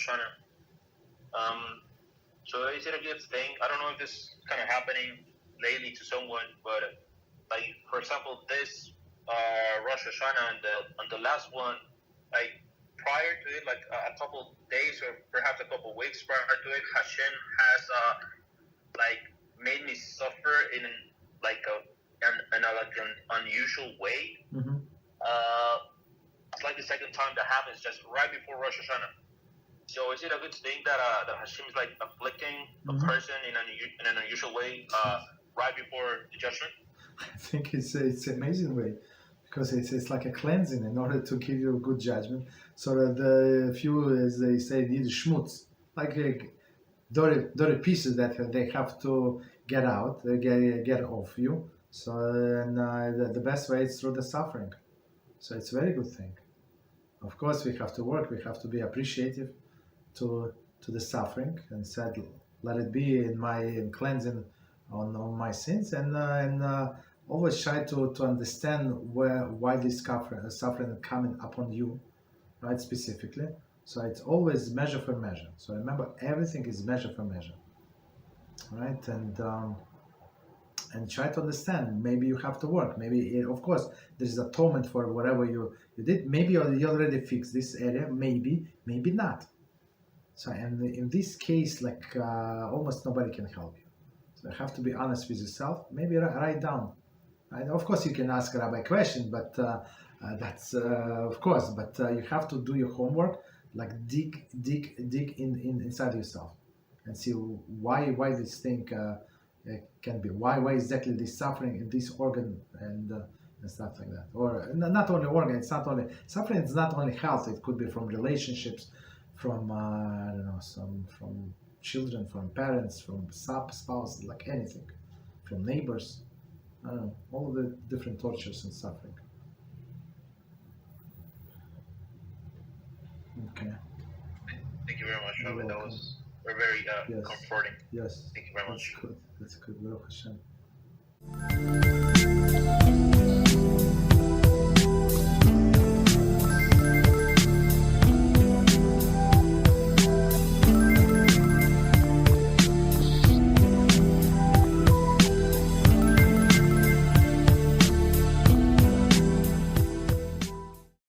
Hashanah. So is it a good thing? I don't know if this is kind of happening lately to someone, but like for example, this Rosh Hashanah and the last one, like prior to it, like a couple days or perhaps a couple weeks prior to it, Hashem has like made me suffer in like an unusual way. Mm-hmm. It's like the second time that happens, just right before Rosh Hashanah. So is it a good thing that that Hashem is like afflicting a person in an unusual way right before the judgment? I think it's an amazing way, because it's like a cleansing in order to give you a good judgment, so that the few, as they say, need schmutz, like dirty pieces that they have to get out, get off you. So and the best way is through the suffering. So it's a very good thing. Of course, we have to work. We have to be appreciative to the suffering, and said, let it be in cleansing on my sins, and always try to understand why this suffering coming upon you, right, specifically. So it's always measure for measure. So remember, everything is measure for measure, right? And try to understand. Maybe you have to work. Maybe, of course, there is atonement for whatever you did. Maybe you already fixed this area. Maybe not. So, and in this case, like almost nobody can help you. So you have to be honest with yourself. Maybe write down. Right? Of course, you can ask a rabbi question, but that's of course. But you have to do your homework. Like dig inside yourself, and see why this thing can be. Why exactly this suffering in this organ and stuff like that. Or not only organ. It's not only suffering. It's not only health. It could be from relationships, from I don't know, from children, from parents, from spouse, like anything, from neighbors. I don't know, all the different tortures and suffering. Okay. Thank you very much, Rabbi. That was very yes. comforting. Yes. Thank you very much. That's good. Baruch Hashem.